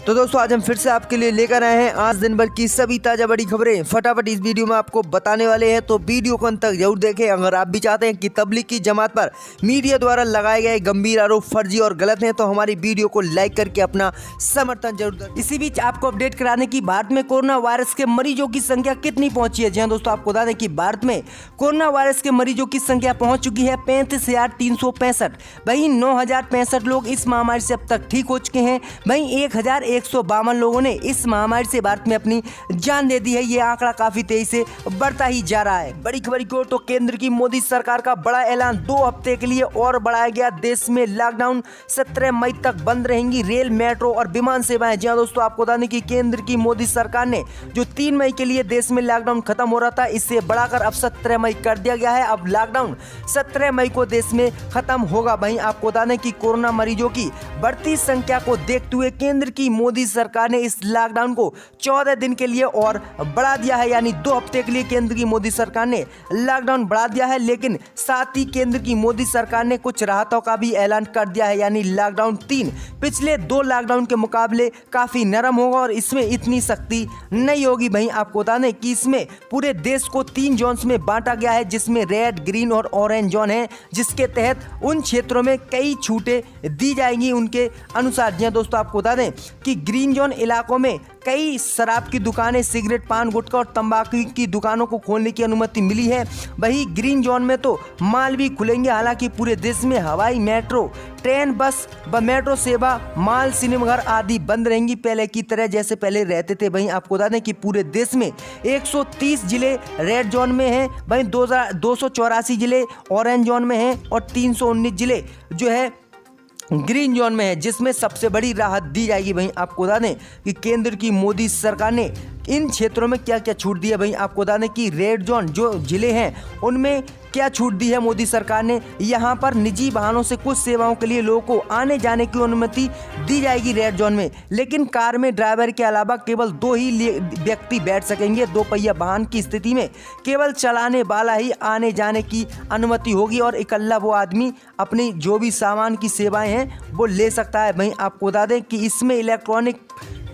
तो दोस्तों आज हम फिर से आपके लिए लेकर आए हैं आज दिन भर की सभी ताजा बड़ी खबरें फटाफट इस वीडियो में आपको बताने वाले हैं। तो वीडियो को अंत तक जरूर देखें। अगर आप भी चाहते हैं कि तबलीग की जमात पर मीडिया द्वारा लगाए गए गंभीर आरोप फर्जी और गलत हैं तो हमारी वीडियो को लाइक करके अपना समर्थन जरूर दें। इसी बीच आपको अपडेट कराने की भारत में कोरोना वायरस के मरीजों की संख्या कितनी पहुंची है। जी हाँ दोस्तों, आपको बता दें कि भारत में कोरोना वायरस के मरीजों की संख्या पहुंच चुकी है 35,365। वहीं 9,065 लोग इस महामारी से अब तक ठीक हो चुके हैं। वहीं 1,152 लोगों ने इस महामारी से भारत में अपनी जान दे दी है। ये आंकड़ा काफी तेजी से बढ़ता ही जा रहा है। बड़ी खबर की ओर तो केंद्र की मोदी सरकार का बड़ा ऐलान, 2 हफ्ते के लिए और बढ़ाया गया देश में लॉकडाउन। 17 मई तक बंद रहेंगी रेल, मेट्रो और विमान सेवाएं। जी हाँ दोस्तों, आपको बता दें कि केंद्र की मोदी सरकार ने जो 3 मई के लिए देश में लॉकडाउन खत्म हो रहा था, इससे बढ़ाकर अब 17 मई कर दिया गया है। अब लॉकडाउन 17 मई को देश में खत्म होगा। वहीं आपको बता दें कि कोरोना मरीजों की बढ़ती संख्या को देखते हुए केंद्र की मोदी सरकार ने इस लॉकडाउन को 14 दिन के लिए और बढ़ा दिया है। यानी 2 हफ्ते के लिए केंद्र की मोदी सरकार ने लॉकडाउन बढ़ा दिया है। लेकिन साथ ही केंद्र की मोदी सरकार ने कुछ राहतों का भी ऐलान कर दिया है। यानी लॉकडाउन 3 पिछले 2 लॉकडाउन के मुकाबले काफी नरम होगा और इसमें इतनी सख्ती नहीं होगी। वहीं आपको बता दें कि इसमें पूरे देश को 3 जोन्स में बांटा गया है, जिसमें रेड, ग्रीन और ऑरेंज जोन है, जिसके तहत उन क्षेत्रों में कई छूटें दी जाएंगी उनके अनुसार। जी दोस्तों, आपको बता दें कि ग्रीन जोन इलाकों में कई शराब की दुकानें, सिगरेट, पान, गुटखा और तंबाकू की दुकानों को खोलने की अनुमति मिली है। वहीं ग्रीन जोन में तो मॉल भी खुलेंगे। हालांकि पूरे देश में हवाई, मेट्रो, ट्रेन, बस व मेट्रो सेवा, मॉल, सिनेमाघर आदि बंद रहेंगी पहले की तरह जैसे पहले रहते थे। वहीं आपको बता दें कि पूरे देश में 130 जिले रेड जोन में हैं। वहीं 284 जिले ऑरेंज जोन में हैं और 319 जिले जो है ग्रीन जोन में है, जिसमें सबसे बड़ी राहत दी जाएगी। वहीं आपको बता दें कि केंद्र की मोदी सरकार ने इन क्षेत्रों में क्या क्या छूट दी है। वहीं आपको बता दें कि रेड जोन जो जिले हैं उनमें क्या छूट दी है मोदी सरकार ने। यहाँ पर निजी वाहनों से कुछ सेवाओं के लिए लोगों को आने जाने की अनुमति दी जाएगी रेड जोन में। लेकिन कार में ड्राइवर के अलावा केवल 2 ही व्यक्ति बैठ सकेंगे। 2 पहिया वाहन की स्थिति में केवल चलाने वाला ही आने जाने की अनुमति होगी और इकल्ला वो आदमी अपनी जो भी सामान की सेवाएं हैं वो ले सकता है। वहीं आपको बता दें कि इसमें इलेक्ट्रॉनिक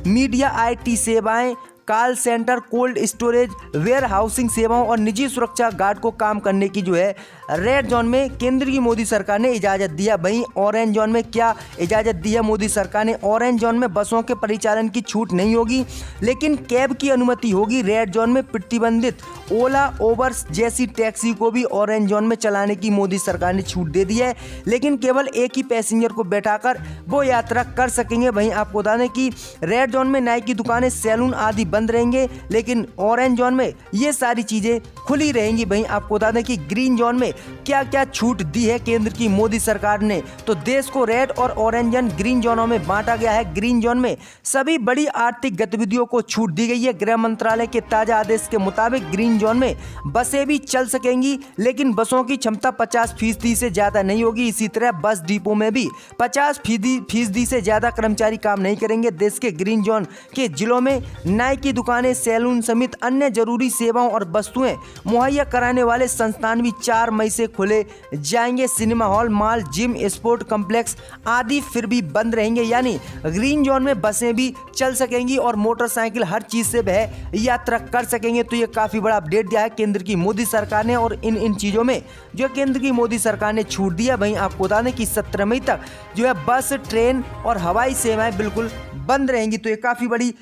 मीडिया, IT सेवाएं, call centre, cold storage, warehousing सेवाओं और निजी सुरक्षा गार्ड को काम करने की जो है रेड जोन में केंद्र की मोदी सरकार ने इजाज़त दिया। वहीं ऑरेंज जोन में क्या इजाज़त दी है मोदी सरकार ने। ऑरेंज जोन में बसों के परिचालन की छूट नहीं होगी, लेकिन कैब की अनुमति होगी। रेड जोन में प्रतिबंधित ओला, उबर जैसी टैक्सी को भी ऑरेंज जोन में चलाने की मोदी सरकार ने छूट दे दी है, लेकिन केवल एक ही पैसेंजर को बैठाकर वो यात्रा कर सकेंगे। वहीं आपको बता दें कि रेड जोन में नाई की दुकानें, सैलून आदि बंद रहेंगे, लेकिन ऑरेंज जोन में ये सारी चीजें खुली रहेंगी। वहीं आपको बता दें कि ग्रीन जोन में क्या क्या छूट दी है केंद्र की मोदी सरकार ने। तो देश को रेड और ऑरेंज जोन, ग्रीन जोनों में बांटा गया है। ग्रीन जोन में सभी बड़ी आर्थिक गतिविधियों को छूट दी गई है। गृह मंत्रालय के ताजा आदेश के मुताबिक ग्रीन जोन में बसें भी चल सकेंगी, लेकिन बसों की क्षमता 50% से ज्यादा नहीं होगी। इसी तरह बस डिपो में भी 50% से ज्यादा कर्मचारी काम नहीं करेंगे। देश के ग्रीन जोन के जिलों में नाई की दुकानें, सैलून समेत अन्य जरूरी सेवाओं और वस्तुएं मुहैया कराने वाले संस्थान भी 4 मई से खुले जाएंगे। Cinema hall, mall, gym, sport complex आदि फिर भी बंद रहेंगे। यानी ग्रीन जोन में बसें भी चल सकेंगी और मोटरसाइकिल, हर चीज से वह यात्रा कर सकेंगे। तो ये काफी बड़ा अपडेट दिया है केंद्र की मोदी सरकार ने और इन चीजों में जो केंद्र की मोदी सरकार ने छूट दिया। वहीं आपको बता दें कि 17 मई तक जो है बस, ट्रेन और हवाई सेवाएं बिल्कुल बंद रहेंगी। तो ये काफी बड़ी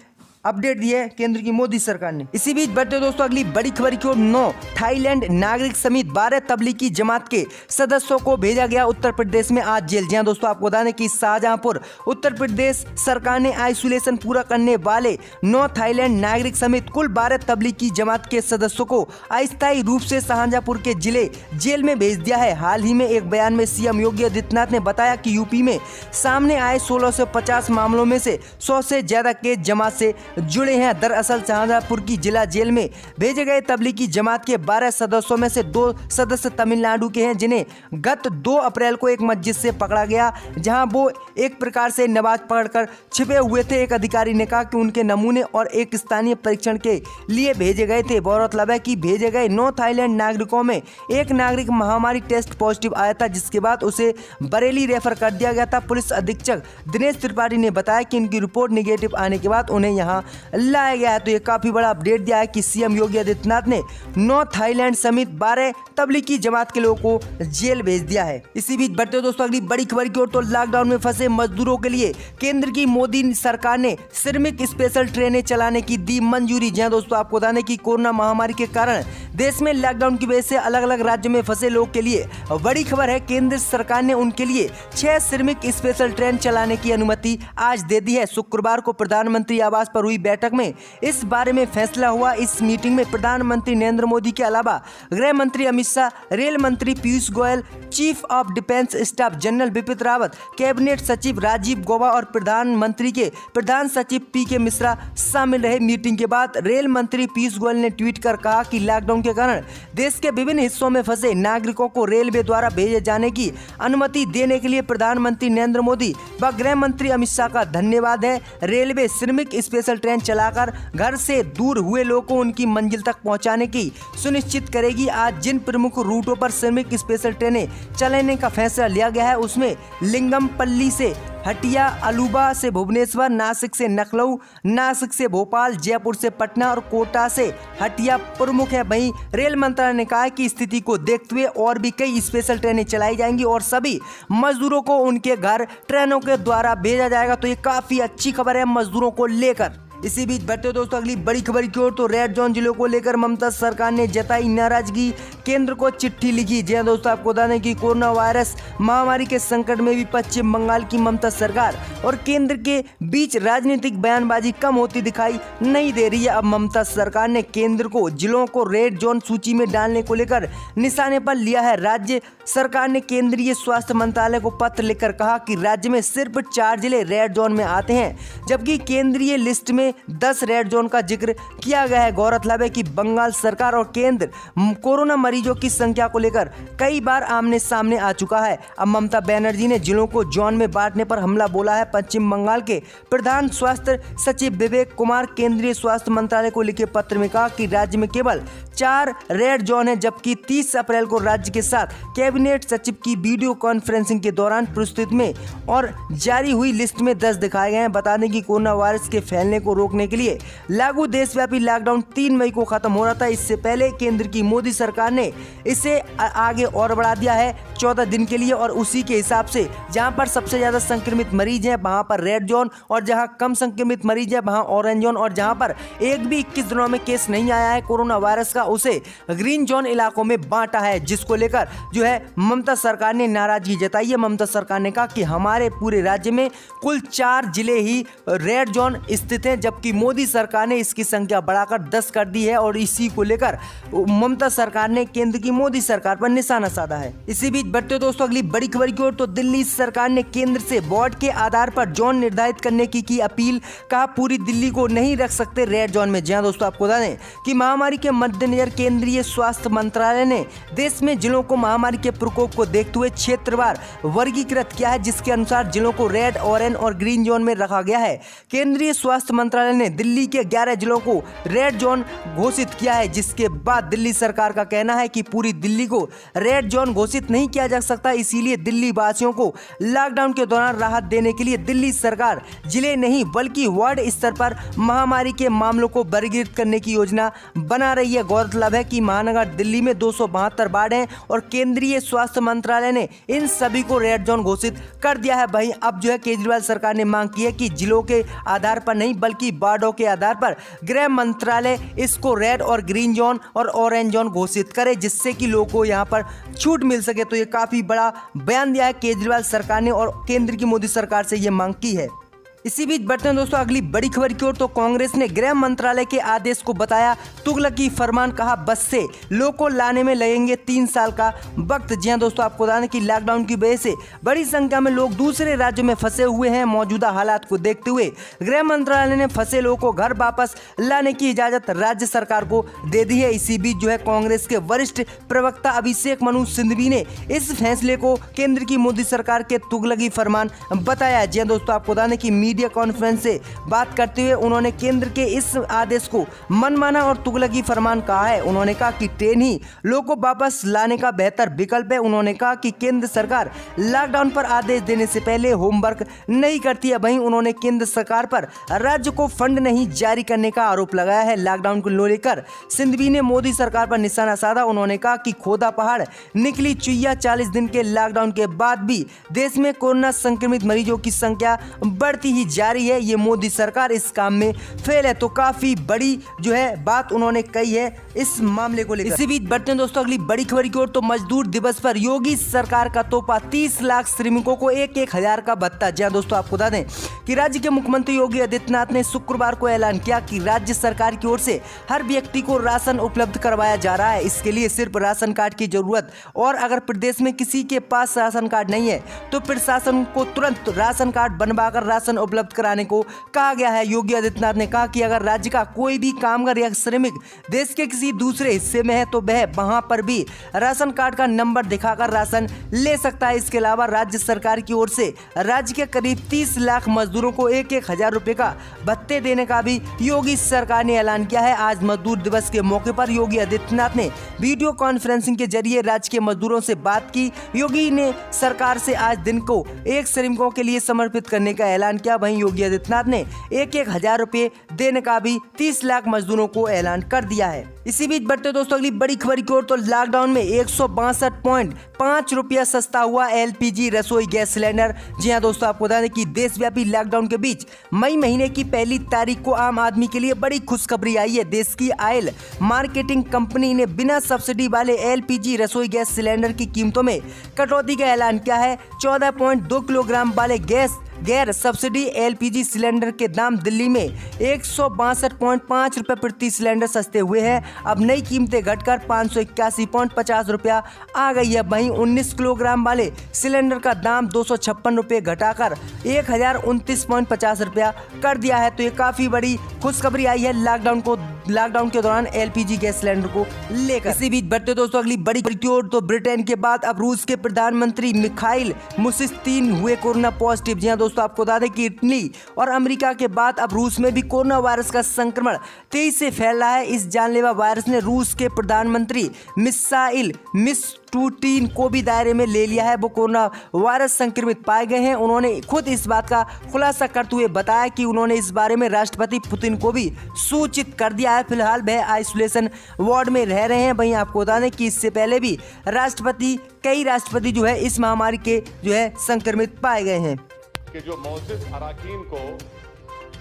अपडेट दी है केंद्र की मोदी सरकार ने। इसी बीच बढ़ते दोस्तों अगली बड़ी खबर की ओर। 9 थाईलैंड नागरिक समेत 12 तबलीगी जमात के सदस्यों को भेजा गया उत्तर प्रदेश में आज जेल। जी दोस्तों, आपको बता दें कि शाहजहांपुर उत्तर प्रदेश सरकार ने आइसोलेशन पूरा करने वाले 9 थाईलैंड नागरिक समेत कुल 12 तबलीगी जमात के सदस्यों को अस्थायी रूप से शाहजहांपुर के जिले जेल में भेज दिया है। हाल ही में एक बयान में सीएम योगी आदित्यनाथ ने बताया कि यूपी में सामने आए 1650 मामलों में से 100 से ज्यादा केस जमात से जुड़े हैं। दरअसल शाहजहांपुर की जिला जेल में भेजे गए तबलीगी जमात के 12 सदस्यों में से 2 सदस्य तमिलनाडु के हैं, जिन्हें गत 2 अप्रैल को एक मस्जिद से पकड़ा गया, जहां वो एक प्रकार से नमाज पढ़कर छिपे हुए थे। एक अधिकारी ने कहा कि उनके नमूने और एक स्थानीय परीक्षण के लिए भेजे गए थे। गौरतलब है कि भेजे गए 9 थाईलैंड नागरिकों में एक नागरिक महामारी टेस्ट पॉजिटिव आया था, जिसके बाद उसे बरेली रेफर कर दिया गया था। पुलिस अधीक्षक दिनेश त्रिपाठी ने बताया कि इनकी रिपोर्ट निगेटिव आने के बाद उन्हें यहां लाया गया है। तो ये काफी बड़ा अपडेट दिया है कि सीएम योगी आदित्यनाथ ने 9 थाईलैंड समेत 12 तबलीगी जमात के लोगों को जेल भेज दिया है। इसी बीच बढ़ते दोस्तों अगली बड़ी खबर की ओर, तो लॉकडाउन में फंसे मजदूरों के लिए केंद्र की मोदी सरकार ने श्रमिक स्पेशल ट्रेनें चलाने की दी मंजूरी। जी दोस्तों, आपको बता दें कि कोरोना महामारी के कारण देश में लॉकडाउन की वजह से अलग अलग राज्यों में फंसे लोगों के लिए बड़ी खबर है। केंद्र सरकार ने उनके लिए 6 श्रमिक स्पेशल ट्रेन चलाने की अनुमति आज दे दी है। शुक्रवार को प्रधानमंत्री आवास पर हुई बैठक में इस बारे में फैसला हुआ। इस मीटिंग में प्रधानमंत्री नरेंद्र मोदी के अलावा गृह मंत्री अमित शाह, रेल मंत्री Piyush Goyal, chief of defence staff general Bipin Rawat, cabinet सचिव राजीव गौबा और प्रधानमंत्री के प्रधान सचिव पीके मिश्रा शामिल रहे। मीटिंग के बाद रेल मंत्री पीयूष गोयल ने ट्वीट कर कहा कि लॉकडाउन के कारण देश के विभिन्न हिस्सों में फंसे नागरिकों को रेलवे द्वारा भेजे जाने की अनुमति देने के लिए प्रधानमंत्री नरेंद्र मोदी व गृह मंत्री अमित शाह का धन्यवाद है। रेलवे श्रमिक स्पेशल ट्रेन चलाकर घर से दूर हुए लोगों को उनकी मंजिल तक पहुंचाने की सुनिश्चित करेगी। आज जिन प्रमुख रूटों पर श्रमिक स्पेशल ट्रेनें चलाने का फैसला लिया गया है उसमें लिंगमपल्ली से हटिया, अलुवा से भुवनेश्वर, नासिक से लखनऊ, नासिक से भोपाल, जयपुर से पटना और कोटा से हटिया प्रमुख है। वहीं रेल मंत्रालय ने कहा है कि स्थिति को देखते हुए और भी कई स्पेशल ट्रेनें चलाई जाएंगी और सभी मजदूरों को उनके घर ट्रेनों के द्वारा भेजा जाएगा। तो ये काफी अच्छी खबर है मजदूरों को लेकर। इसी बीच बढ़ते दोस्तों अगली बड़ी खबर की ओर, तो रेड जोन जिलों को लेकर ममता सरकार ने जताई नाराजगी, केंद्र को चिट्ठी लिखी। जी दोस्तों, आपको बता दें कि कोरोना वायरस महामारी के संकट में भी पश्चिम बंगाल की ममता सरकार और केंद्र के बीच राजनीतिक बयानबाजी कम होती दिखाई नहीं दे रही है। अब ममता सरकार ने केंद्र को जिलों को रेड जोन सूची में डालने को लेकर निशाने पर लिया है। राज्य सरकार ने केंद्रीय स्वास्थ्य मंत्रालय को पत्र लिखकर कहा कि राज्य में सिर्फ 4 जिले रेड जोन में आते हैं, जबकि केंद्रीय लिस्ट में 10 रेड जोन का जिक्र किया गया है। गौरतलब है कि बंगाल सरकार और केंद्र कोरोना मरीजों की संख्या को लेकर कई बार आमने सामने आ चुका है। अब ममता बनर्जी ने जिलों को जोन में बांटने पर हमला बोला है। पश्चिम बंगाल के प्रधान स्वास्थ्य सचिव विवेक कुमार केंद्रीय स्वास्थ्य मंत्रालय को लिखे पत्र में कहा कि राज्य में केवल 4 रेड जोन है, जबकि 30 अप्रैल को राज्य के साथ कैबिनेट सचिव की वीडियो कॉन्फ्रेंसिंग के दौरान प्रस्तुत में और जारी हुई लिस्ट में 10 दिखाए गए हैं। बता दें कि कोरोना वायरस के फैलने को रोकने के लिए लागू देशव्यापी लॉकडाउन 3 मई को खत्म हो रहा था। इससे पहले केंद्र की मोदी सरकार ने इसे आगे और बढ़ा दिया है 14 दिन के लिए, और उसी के हिसाब से जहां पर सबसे ज्यादा संक्रमित मरीज हैं वहां पर रेड जोन, और जहां कम संक्रमित मरीज है वहां ऑरेंज जोन, और जहां पर एक भी 21 दिनों में केस नहीं आया है कोरोना वायरस का उसे ग्रीन जोन इलाकों में बांटा है, जिसको लेकर जो है ममता सरकार ने नाराजगी जताई है। ममता सरकार ने कहा कि हमारे पूरे राज्य में कुल 4 जिले ही रेड जोन स्थित हैं, जबकि मोदी सरकार ने इसकी संख्या बढ़ाकर 10 कर दी है, और इसी को लेकर ममता सरकार ने केंद्र की मोदी सरकार पर निशाना साधा है। इसी बीच बढ़ते दोस्तों अगली बड़ी खबर की ओर, तो दिल्ली सरकार ने केंद्र से वार्ड के आधार पर जोन निर्धारित करने की अपील। कहा पूरी दिल्ली को नहीं रख सकते रेड जोन में। जी हाँ दोस्तों, आपको बता दें कि महामारी के मद्देनजर केंद्रीय स्वास्थ्य मंत्रालय ने देश में जिलों को महामारी के प्रकोप को देखते हुए क्षेत्रवार वर्गीकृत किया है, जिसके अनुसार जिलों को रेड, ऑरेंज और ग्रीन जोन में रखा गया है। केंद्रीय स्वास्थ्य मंत्रालय ने दिल्ली के 11 जिलों को रेड जोन घोषित किया है, जिसके बाद दिल्ली सरकार का कहना है कि पूरी दिल्ली को रेड जोन घोषित नहीं किया जा सकता। इसीलिए दिल्ली वासियों को लॉकडाउन के दौरान राहत देने के लिए दिल्ली सरकार जिले नहीं बल्कि वार्ड स्तर पर महामारी के मामलों को वर्गीकृत करने की योजना बना रही है। गौरतलब है कि महानगर दिल्ली में 272 वार्ड हैं और केंद्रीय स्वास्थ्य मंत्रालय ने इन सभी को रेड जोन घोषित कर दिया है। वहीं अब जो है केजरीवाल सरकार ने मांग की है कि जिलों के आधार पर नहीं बल्कि वार्डों के आधार पर गृह मंत्रालय इसको रेड और ग्रीन जोन और ऑरेंज जोन घोषित करे, जिससे कि लोगों को यहाँ पर छूट मिल सके। तो ये काफी बड़ा बयान दिया है केजरीवाल सरकार ने और केंद्र की मोदी सरकार से ये मांग की है। इसी बीच बढ़ते हैं दोस्तों अगली बड़ी खबर की ओर। तो कांग्रेस ने गृह मंत्रालय के आदेश को बताया तुगलकी फरमान, कहा बस से लोग को लाने में लगेंगे 3 साल का वक्त। जी हां दोस्तों, आपको बता दें कि लॉकडाउन की वजह से बड़ी संख्या में लोग दूसरे राज्यों में फंसे हुए हैं। मौजूदा हालात को देखते हुए गृह मंत्रालय ने फंसे लोगों को घर वापस लाने की इजाजत राज्य सरकार को दे दी है। इसी बीच जो है कांग्रेस के वरिष्ठ प्रवक्ता अभिषेक मनु सिंघवी ने इस फैसले को केंद्र की मोदी सरकार के तुगलकी फरमान बताया। जी हां दोस्तों, आपको बता दें कि मीडिया कॉन्फ्रेंस से बात करते हुए उन्होंने केंद्र के इस आदेश को मनमाना और तुगलकी फरमान कहा है। उन्होंने कहा कि ट्रेन ही लोगों को वापस लाने का बेहतर विकल्प है। उन्होंने कहा कि केंद्र सरकार लॉकडाउन पर आदेश देने से पहले होमवर्क नहीं करती है। वहीं उन्होंने केंद्र सरकार पर राज्य को फंड नहीं जारी करने का आरोप लगाया है। लॉकडाउन को लेकर सिंघवी ने मोदी सरकार पर निशाना साधा। उन्होंने कहा कि खोदा पहाड़ निकली चुईया, 40 दिन के लॉकडाउन के बाद भी देश में कोरोना संक्रमित मरीजों की संख्या बढ़ती ही जारी है। ये मोदी सरकार इस काम में फेल है। तो काफी बड़ी जो है बात उन्होंने कही है इस मामले को लेकर। इसी बीच बढ़ते हैं दोस्तों अगली बड़ी खबर की ओर। तो मजदूर दिवस पर योगी सरकार का तोहफा, 30 लाख श्रमिकों को 1-1 हजार का भत्ता। जी हां दोस्तों, आपको बता दें कि राज्य के मुख्यमंत्री योगी आदित्यनाथ ने शुक्रवार को ऐलान किया कि राज्य सरकार की ओर से हर व्यक्ति को राशन उपलब्ध करवाया जा रहा है। इसके लिए सिर्फ राशन कार्ड की जरूरत, और अगर प्रदेश में किसी के पास राशन कार्ड नहीं है तो प्रशासन को तुरंत राशन कार्ड बनवाकर राशन उपलब्ध कराने को कहा गया है। योगी आदित्यनाथ ने कहा कि अगर राज्य का कोई भी कामगार या श्रमिक देश के किसी दूसरे हिस्से में है तो वह वहां पर भी राशन कार्ड का नंबर दिखाकर राशन ले सकता है। इसके अलावा राज्य सरकार की ओर से राज्य के करीब 30 लाख मजदूरों को 1-1 हजार रुपए का भत्ते देने का भी योगी सरकार ने ऐलान किया है। आज मजदूर दिवस के मौके पर योगी आदित्यनाथ ने वीडियो कॉन्फ्रेंसिंग के जरिए राज्य के मजदूरों से बात की। योगी ने सरकार से आज दिन को 1 श्रमिकों के लिए समर्पित करने का ऐलान किया। वहीं योगी आदित्यनाथ ने 1-1 हजार रुपए देने का भी 30 लाख मजदूरों को ऐलान कर दिया है। इसी बीच बढ़ते दोस्तों अगली बड़ी खबर की ओर। तो लॉकडाउन में 162.5 रुपया सस्ता हुआ एलपीजी रसोई गैस सिलेंडर। जी हां दोस्तों, आपको बता दें कि देशव्यापी लॉकडाउन के बीच मई महीने की 1 तारीख को आम आदमी के लिए बड़ी खुशखबरी आई है। देश की ऑयल मार्केटिंग कंपनी ने बिना सब्सिडी वाले एलपीजी रसोई गैस सिलेंडर की कीमतों में कटौती का ऐलान किया है। 14.2 किलोग्राम वाले गैर सब्सिडी एलपीजी सिलेंडर के दाम दिल्ली में 162.5 रुपये प्रति सिलेंडर सस्ते हुए हैं। अब नई कीमतें घटकर 581.50 रुपया आ गई है। वहीं 19 किलोग्राम वाले सिलेंडर का दाम 256 रुपये घटाकर 1029.50 रुपया कर दिया है। तो ये काफी बड़ी खुशखबरी आई है लॉकडाउन के दौरान एलपीजी गैस सिलेंडर को लेकर। इसी बीच बढ़ते दोस्तों अगली बड़ी खबर की ओर। तो ब्रिटेन के बाद अब रूस के प्रधानमंत्री मिखाइल मुशिस्तिन हुए कोरोना पॉजिटिव। जी हां दोस्तों, आपको बता दें कि इटली और अमेरिका के बाद अब रूस में भी कोरोना वायरस का संक्रमण तेजी से फैल रहा है। इस जानलेवा वायरस ने रूस के प्रधानमंत्री मिसाइल मिशूस्तिन को भी दायरे में ले लिया है। वो कोरोना वायरस संक्रमित पाए गए हैं। उन्होंने खुद इस बात का खुलासा करते हुए बताया कि उन्होंने इस बारे में राष्ट्रपति पुतिन को भी सूचित कर दिया है। फिलहाल वह आइसोलेशन वार्ड में रह रहे हैं। वहीं आपको बता दें कि इससे पहले भी कई राष्ट्रपति जो है इस महामारी के जो है संक्रमित पाए गए हैं। कि जो मोसेस अराकीन को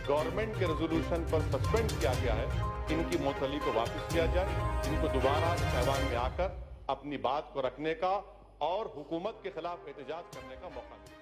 गवर्नमेंट के रेजोल्यूशन पर सस्पेंड किया गया है, इनकी मुअत्तली को वापस किया जाए, इनको दोबारा ऐवान में आकर अपनी बात को रखने का और हुकूमत के खिलाफ एहतजाज करने का मौका मिले।